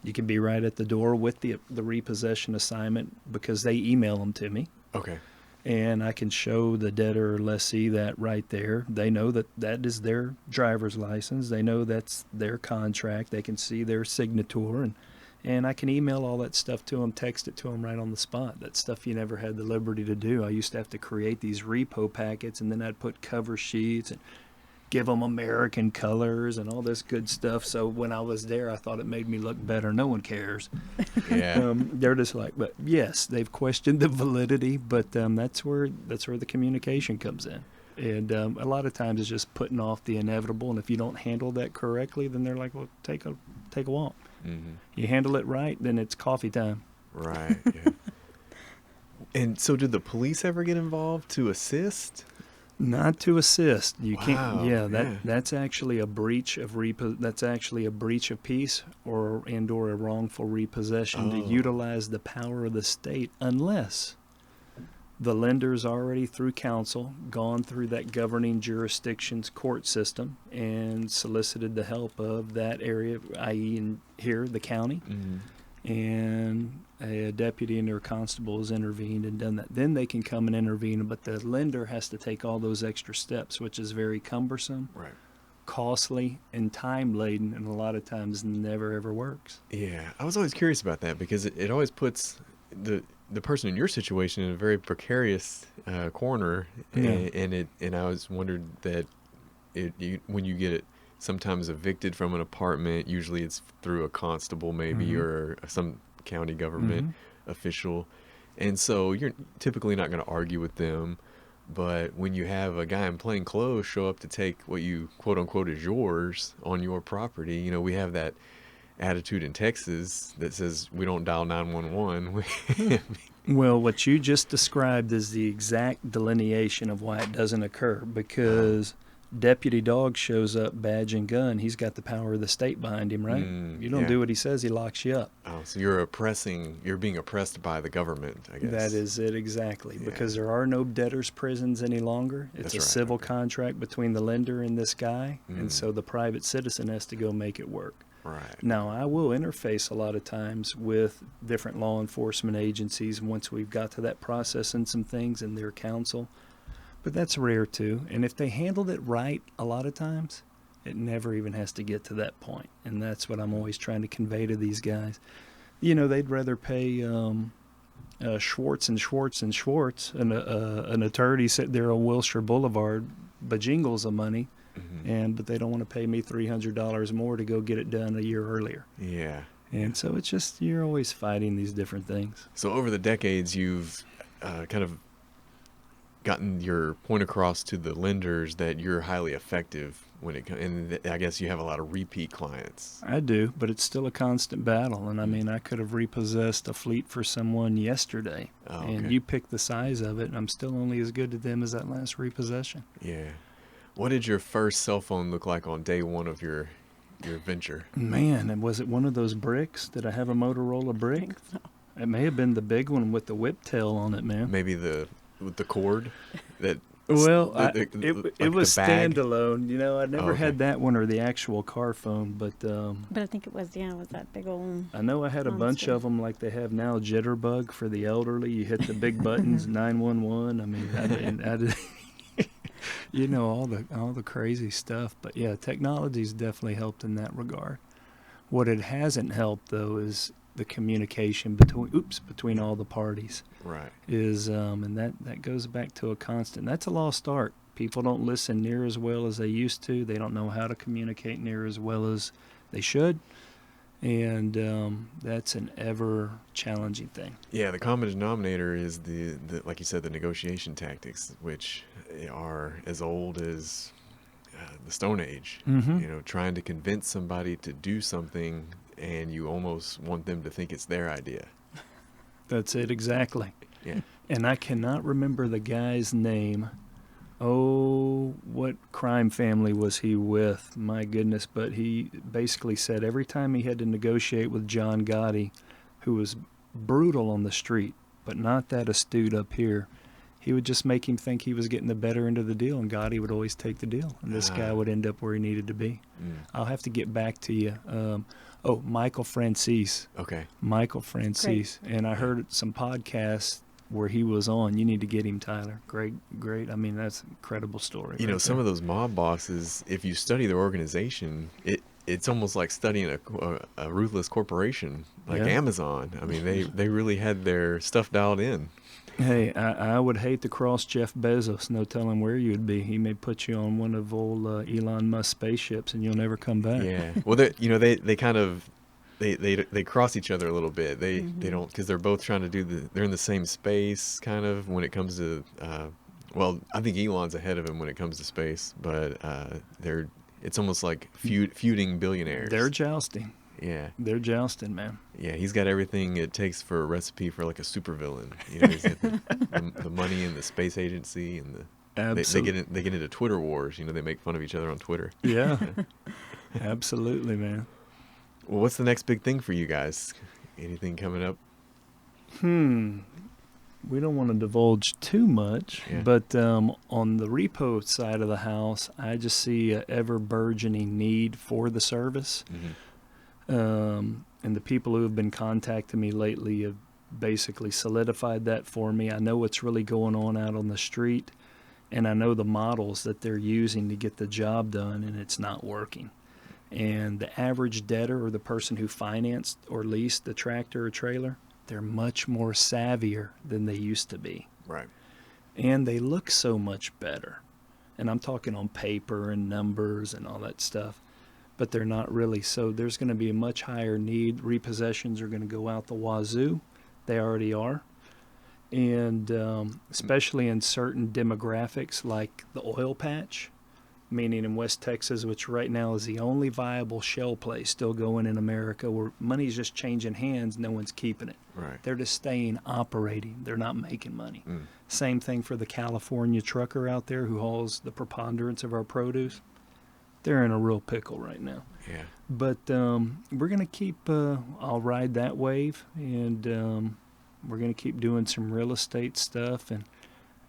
you can be right at the door with the repossession assignment because they email them to me. Okay. And I can show the debtor or lessee that right there. They know that is their driver's license. They know that's their contract. They can see their signature, and I can email all that stuff to them, text it to them right on the spot. That stuff you never had the liberty to do. I used to have to create these repo packets, and then I'd put cover sheets and give them American colors and all this good stuff. So when I was there, I thought it made me look better. No one cares. Yeah. They're just like, but yes, they've questioned the validity, but that's where the communication comes in. And a lot of times it's just putting off the inevitable. And if you don't handle that correctly, then they're like, well, take a walk. Mm-hmm. You handle it right, then it's coffee time. Right. Yeah. And so, did the police ever get involved to assist? Not to assist. You Wow, can't. Yeah, yeah. that's actually a breach of That's actually a breach of peace or a wrongful repossession to Oh. utilize the power of the state, unless the lender's already through counsel gone through that governing jurisdiction's court system and solicited the help of that area, i.e., in here the county. Mm-hmm. And a deputy and their constable has intervened and done that. Then they can come and intervene, but the lender has to take all those extra steps, which is very cumbersome, Right. costly, and time-laden, and a lot of times never ever works. Yeah, I was always curious about that because it always puts the person in your situation in a very precarious corner, Yeah. and I was wondered that when you get it sometimes evicted from an apartment, usually it's through a constable maybe Mhm. or some county government Mhm. official, and so you're typically not going to argue with them. But when you have a guy in plain clothes show up to take what you quote unquote is yours on your property, you know, we have that attitude in Texas that says we don't dial 911. Well, what you just described is the exact delineation of why it doesn't occur, because Deputy Dog shows up, badge and gun. He's got the power of the state behind him, right? You don't yeah. do what he says, he locks you up. Oh, so you're being oppressed by the government, I guess. That is it exactly, Yeah. because there are no debtors' prisons any longer. It's That's a right, civil okay. contract between the lender and this guy, Mm. and so the private citizen has to go make it work. Right. Now, I will interface a lot of times with different law enforcement agencies once we've got to that process and some things and their counsel, but that's rare too. And if they handled it right, a lot of times, it never even has to get to that point. And that's what I'm always trying to convey to these guys. You know, they'd rather pay Schwartz and Schwartz and Schwartz, an attorney sitting there on Wilshire Boulevard, bajingles of money, Mhm. but they don't want to pay me $300 more to go get it done a year earlier. Yeah. And so it's just, you're always fighting these different things. So over the decades, you've kind of gotten your point across to the lenders that you're highly effective when it comes, and I guess you have a lot of repeat clients. I do, but it's still a constant battle. And I mean, I could have repossessed a fleet for someone yesterday, Oh, and okay. you pick the size of it, and I'm still only as good to them as that last repossession. Yeah. What did your first cell phone look like on day one of your venture? Man, and was it one of those bricks? Did I have a Motorola I brick? think so. It may have been the big one with the whip tail on it, man. Maybe with the cord that. Well, like it the was bag? standalone. You know, I never okay. had that one or the actual car phone, but But I think it was that big old. I know I had a bunch Monster. of them like they have now, Jitterbug for the elderly. You hit the big buttons, 911. I mean, all the crazy stuff. But yeah, technology's definitely helped in that regard. What it hasn't helped though is the communication between all the parties. Right. And that goes back to a constant. That's a lost art. People don't listen near as well as they used to. They don't know how to communicate near as well as they should. And that's an ever challenging thing. Yeah, the common denominator is the like you said, the negotiation tactics, which are as old as the Stone Age. Mm-hmm. Trying to convince somebody to do something, and you almost want them to think it's their idea. That's it exactly. Yeah. And I cannot remember the guy's name. Oh, what crime family was he with? My goodness. But he basically said every time he had to negotiate with John Gotti, who was brutal on the street, but not that astute up here, he would just make him think he was getting the better end of the deal, and Gotti would always take the deal. And this guy would end up where he needed to be. I'll have to get back to you. Michael Francis. Okay. Michael Francis. Great. And I heard some podcasts where he was on. You need to get him, Tyler. Great. I mean, that's an incredible story. Some of those mob bosses, if you study their organization, it's almost like studying a ruthless corporation like Amazon. I mean, they really had their stuff dialed in. Hey, I would hate to cross Jeff Bezos. No telling where you'd be. He may put you on one of old Elon Musk spaceships, and you'll never come back. Yeah. Well, they kind of they cross each other a little bit. They don't, because they're both trying to they're in the same space kind of when it comes to well, I think Elon's ahead of him when it comes to space, but it's almost like feuding billionaires. They're jousting. Yeah. They're jousting, man. Yeah, he's got everything it takes for a recipe for like a supervillain. He's got the money and the space agency and Absolutely. they get into Twitter wars. They make fun of each other on Twitter. Yeah. Absolutely, man. Well, what's the next big thing for you guys? Anything coming up? We don't want to divulge too much, Yeah. but on the repo side of the house, I just see an ever-burgeoning need for the service. And the people who have been contacting me lately have basically solidified that for me. I know what's really going on out on the street, and I know the models that they're using to get the job done, and it's not working. And the average debtor, or the person who financed or leased the tractor or trailer, they're much more savvier than they used to be. Right. And they look so much better. And I'm talking on paper and numbers and all that stuff. But they're not really. So there's going to be a much higher need. Repossessions are going to go out the wazoo. They already are. And especially in certain demographics like the oil patch, meaning in West Texas, which right now is the only viable shell play still going in America, where money's just changing hands, no one's keeping it. Right. They're just staying operating. They're not making money. Same thing for the California trucker out there who hauls the preponderance of our produce. They're in a real pickle right now. Yeah. But we're going to keep, I'll ride that wave, and we're going to keep doing some real estate stuff, and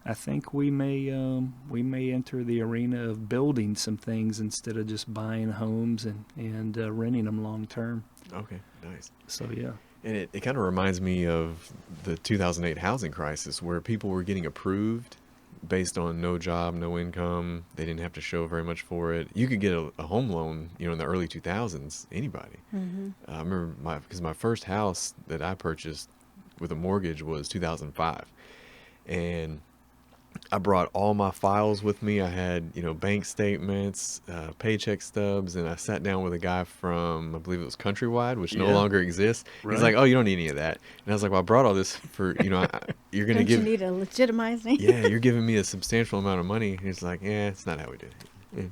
I think we may enter the arena of building some things instead of just buying homes and renting them long term. Okay, nice. So yeah. And it kind of reminds me of the 2008 housing crisis, where people were getting approved based on no job, no income. They didn't have to show very much for it. You could get a home loan, in the early 2000s, anybody. I remember because my first house that I purchased with a mortgage was 2005. And I brought all my files with me. I had, bank statements, paycheck stubs, and I sat down with a guy from, I believe it was Countrywide, which no longer exists. Right. He's like, "Oh, you don't need any of that." And I was like, "Well, I brought all this for, you're going to give." You need to legitimize me. Yeah, you're giving me a substantial amount of money. And he's like, "Yeah, it's not how we do it."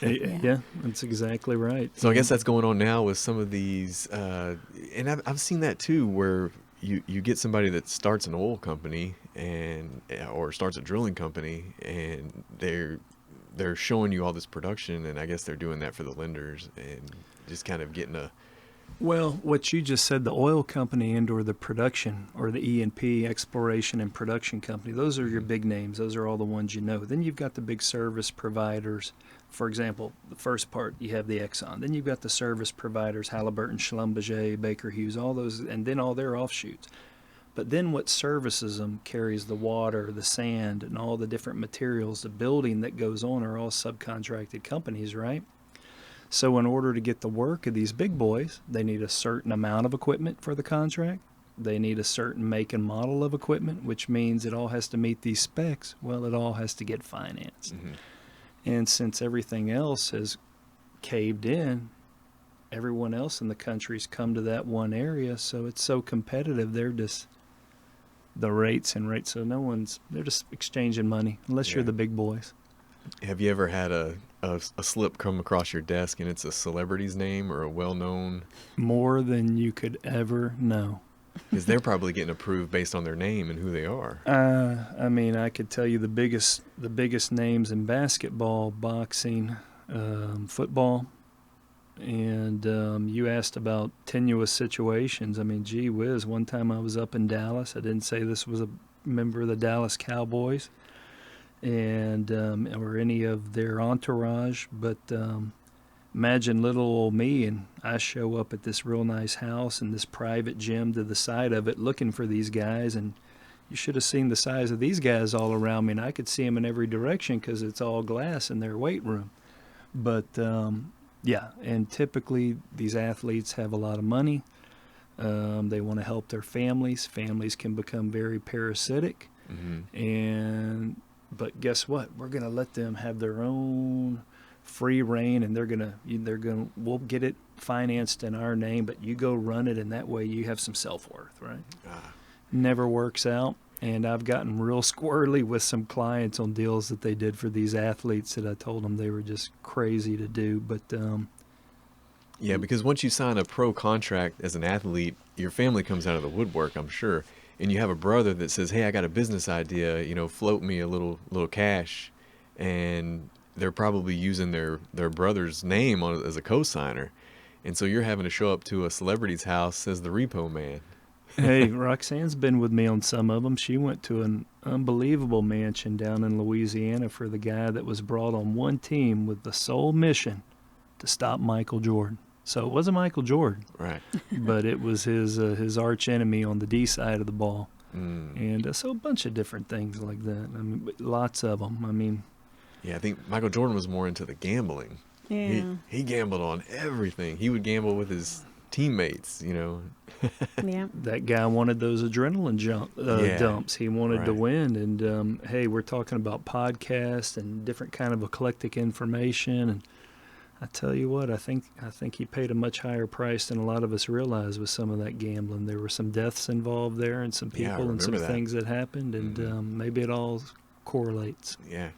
Yeah. Yeah, that's exactly right. So I guess that's going on now with some of these, and I've seen that too, where you get somebody that starts an oil company or starts a drilling company, and they're showing you all this production, and I guess they're doing that for the lenders and just kind of getting a. Well, what you just said, the oil company and or the production or the E&P, exploration and production company, those are your big names. Those are all the ones you know. Then you've got the big service providers. For example, the first part, you have the Exxon. Then you've got the service providers, Halliburton, Schlumberger, Baker Hughes, all those, and then all their offshoots. But then what services them carries the water, the sand, and all the different materials. The building that goes on are all subcontracted companies, right? So in order to get the work of these big boys, they need a certain amount of equipment for the contract. They need a certain make and model of equipment, which means it all has to meet these specs. Well, it all has to get financed. And since everything else has caved in, everyone else in the country's come to that one area, so it's so competitive. They're just the rates. So they're just exchanging money unless you're the big boys. Have you ever had a slip come across your desk and it's a celebrity's name or a well-known? More than you could ever know. Because they're probably getting approved based on their name and who they are. I mean, I could tell you the biggest names in basketball, boxing, football, and you asked about tenuous situations. I mean, gee whiz, one time I was up in Dallas. I didn't say this was a member of the Dallas Cowboys and or any of their entourage, but imagine little old me, and I show up at this real nice house and this private gym to the side of it looking for these guys, and you should have seen the size of these guys all around me, and I could see them in every direction because it's all glass in their weight room. But, yeah, and typically these athletes have a lot of money. They want to help their families. Families can become very parasitic. But guess what? We're going to let them have their own free reign, and we'll get it financed in our name, but you go run it, and that way you have some self-worth, right? Never works out. And I've gotten real squirrely with some clients on deals that they did for these athletes that I told them they were just crazy to do. But yeah, because once you sign a pro contract as an athlete, your family comes out of the woodwork, I'm sure. And you have a brother that says, hey, I got a business idea, float me a little cash. And they're probably using their brother's name as a co-signer. And so you're having to show up to a celebrity's house as the repo man. Hey, Roxanne's been with me on some of them. She went to an unbelievable mansion down in Louisiana for the guy that was brought on one team with the sole mission to stop Michael Jordan. So it wasn't Michael Jordan. Right. But it was his arch enemy on the D side of the ball. And so a bunch of different things like that. I mean, lots of them. I mean, yeah, I think Michael Jordan was more into the gambling. Yeah. He gambled on everything. He would gamble with his teammates, Yeah. That guy wanted those adrenaline dumps. He wanted to win. And, hey, we're talking about podcasts and different kind of eclectic information. And I tell you what, I think he paid a much higher price than a lot of us realize with some of that gambling. There were some deaths involved there and some people and some things that happened. And maybe it all correlates. Yeah.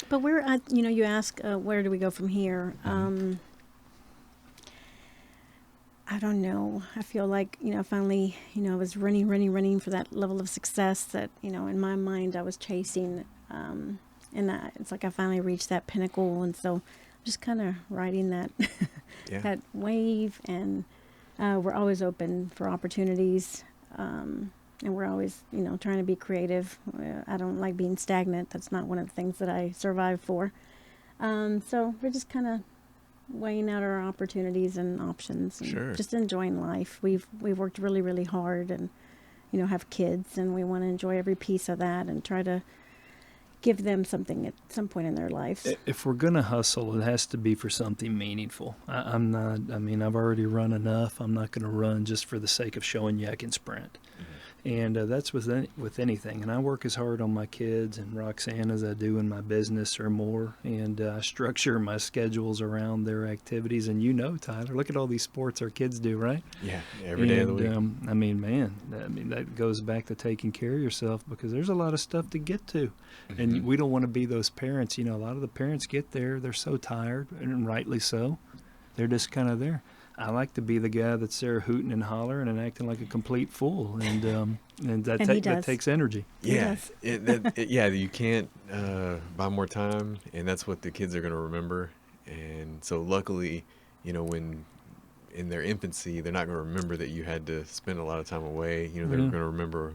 But you ask, where do we go from here? I don't know. I feel like, finally, I was running for that level of success that, in my mind I was chasing. And it's like I finally reached that pinnacle. And so I'm just kind of riding that, that wave. And we're always open for opportunities. And we're always, trying to be creative. I don't like being stagnant. That's not one of the things that I survive for. So we're just kind of weighing out our opportunities and options and just enjoying life. We've worked really, really hard and, have kids, and we want to enjoy every piece of that and try to give them something at some point in their lives. If we're going to hustle, it has to be for something meaningful. I've already run enough. I'm not going to run just for the sake of showing you I can sprint. And that's with anything. And I work as hard on my kids and Roxanne as I do in my business or more. And I structure my schedules around their activities. And Tyler, look at all these sports our kids do, right? Yeah, every day of the week. That goes back to taking care of yourself because there's a lot of stuff to get to. And we don't want to be those parents. A lot of the parents get there, they're so tired, and rightly so. They're just kind of there. I like to be the guy that's there hooting and hollering and acting like a complete fool, and that takes energy. Yeah, you can't buy more time, and that's what the kids are going to remember. And so, luckily, when in their infancy, they're not going to remember that you had to spend a lot of time away. They're going to remember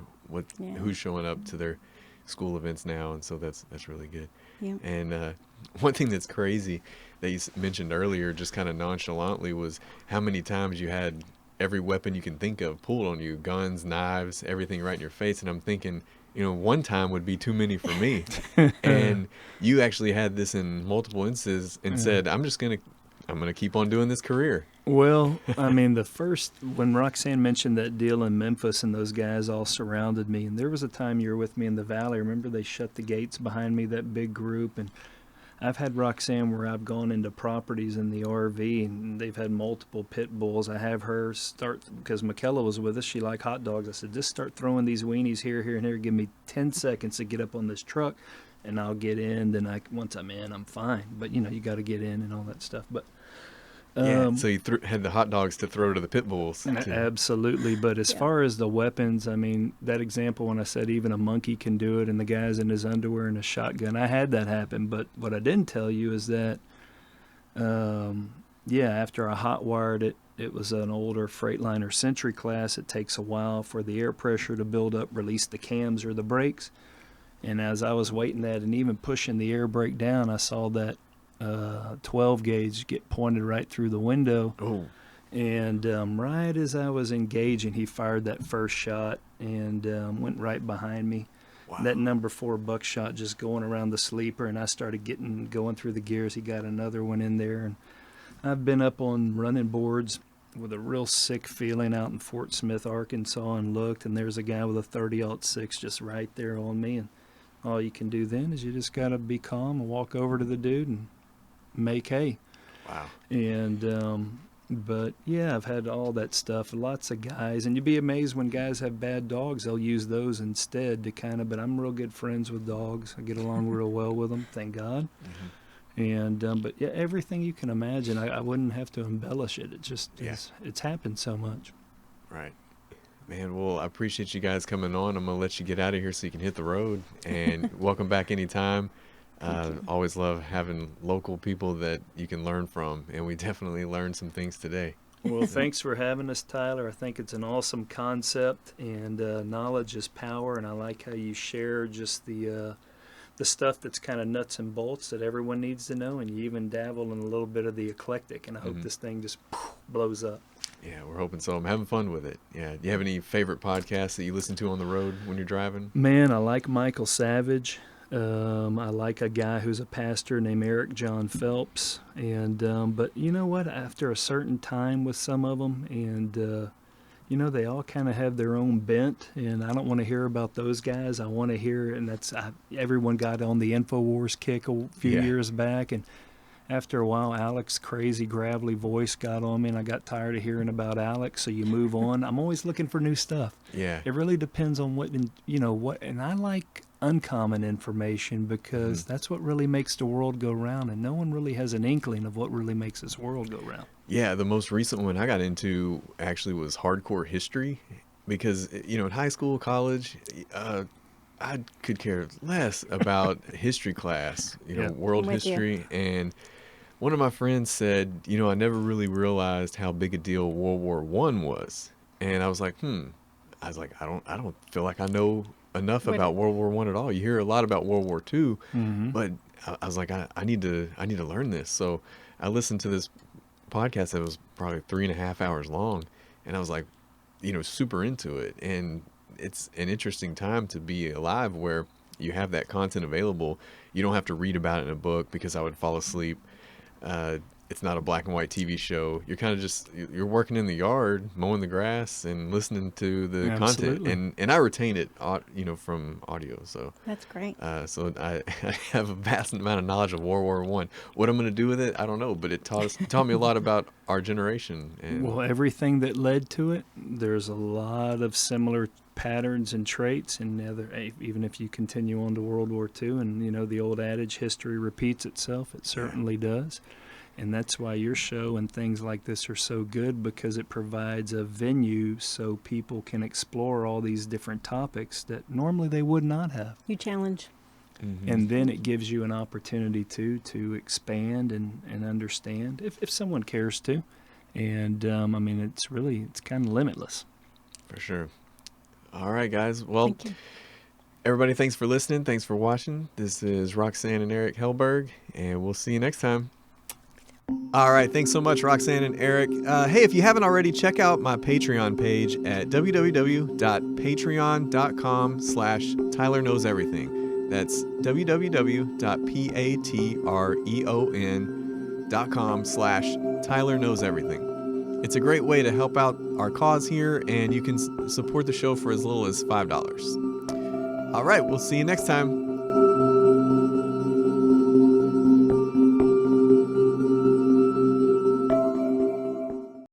who's showing up to their school events now, and so that's really good. Yeah. And one thing that's crazy that you mentioned earlier, just kind of nonchalantly, was how many times you had every weapon you can think of pulled on you, guns, knives, everything right in your face. And I'm thinking, one time would be too many for me. And you actually had this in multiple instances and said, I'm going to keep on doing this career. Well, I mean, when Roxanne mentioned that deal in Memphis and those guys all surrounded me, and there was a time you were with me in the valley. Remember they shut the gates behind me, that big group, and I've had Roxanne where I've gone into properties in the RV and they've had multiple pit bulls. I have her start, because Michaela was with us, she liked hot dogs. I said, just start throwing these weenies here, here, and here. Give me 10 seconds to get up on this truck and I'll get in. Then once I'm in, I'm fine. But, you got to get in and all that stuff. But so you had the hot dogs to throw to the pit bulls. Absolutely. But as far as the weapons, I mean, that example when I said even a monkey can do it and the guy's in his underwear and a shotgun, I had that happen. But what I didn't tell you is that, after I hot wired it, it was an older Freightliner Century class. It takes a while for the air pressure to build up, release the cams or the brakes. And as I was waiting that and even pushing the air brake down, I saw that 12 gauge get pointed right through the window. Oh. And right as I was engaging, he fired that first shot and went right behind me. Wow. That number 4 buckshot just going around the sleeper, and I started going through the gears. He got another one in there. And I've been up on running boards with a real sick feeling out in Fort Smith, Arkansas, and looked, and there's a guy with a 30-06 just right there on me. And all you can do then is you just got to be calm and walk over to the dude and make hay. Wow. And but yeah, I've had all that stuff. Lots of guys, and you'd be amazed when guys have bad dogs, they'll use those instead to but I'm real good friends with dogs. I get along real well with them, thank God. And but yeah, everything you can imagine, I wouldn't have to embellish it. It just it's happened so much. Right. Man, well, I appreciate you guys coming on. I'm gonna let you get out of here so you can hit the road, and welcome back anytime. Always love having local people that you can learn from, and we definitely learned some things today. Well, thanks for having us, Tyler. I think it's an awesome concept, and knowledge is power, and I like how you share just the stuff that's kind of nuts and bolts that everyone needs to know, and you even dabble in a little bit of the eclectic, and I hope this thing just blows up. Yeah, we're hoping so. I'm having fun with it. Yeah. Do you have any favorite podcasts that you listen to on the road when you're driving? Man, I like Michael Savage. I like a guy who's a pastor named Eric John Phelps. And but you know what? After a certain time with some of them, and they all kind of have their own bent, and I don't want to hear about those guys. I want to hear, and everyone got on the InfoWars kick a few years back, and after a while, Alex's crazy, gravelly voice got on me, and I got tired of hearing about Alex, so you move on. I'm always looking for new stuff. Yeah. It really depends on and I like uncommon information because that's what really makes the world go round, and no one really has an inkling of what really makes this world go round. Yeah, the most recent one I got into actually was hardcore history because, in high school, college, I could care less about history class, world history. And one of my friends said, I never really realized how big a deal World War I was. And I was like, I don't feel like I know enough about World War I at all. You hear a lot about World War II, but I was like, I need to learn this. So I listened to this podcast that was probably 3.5 hours long, and I was like, super into it. And it's an interesting time to be alive where you have that content available. You don't have to read about it in a book because I would fall asleep. It's not a black and white TV show. You're kind of you're working in the yard, mowing the grass and listening to the content. And I retain it, from audio. So that's great. So I have a vast amount of knowledge of World War I. What I'm going to do with it, I don't know, but it taught me a lot about our generation. And well, everything that led to it, there's a lot of similar patterns and traits, and even if you continue on to World War II, and the old adage, history repeats itself, it certainly does. And that's why your show and things like this are so good, because it provides a venue so people can explore all these different topics that normally they would not have. You challenge. And then it gives you an opportunity to expand and understand if someone cares to. And it's kind of limitless. For sure. All right, guys. Well, everybody, thanks for listening. Thanks for watching. This is Roxanne and Eric Hellberg, and we'll see you next time. All right. Thanks so much, Roxanne and Eric. Hey, if you haven't already, check out my Patreon page at www.patreon.com/Tyler Knows Everything. That's www.patreon.com/Tyler Knows Everything. It's a great way to help out our cause here, and you can support the show for as little as $5. All right. We'll see you next time.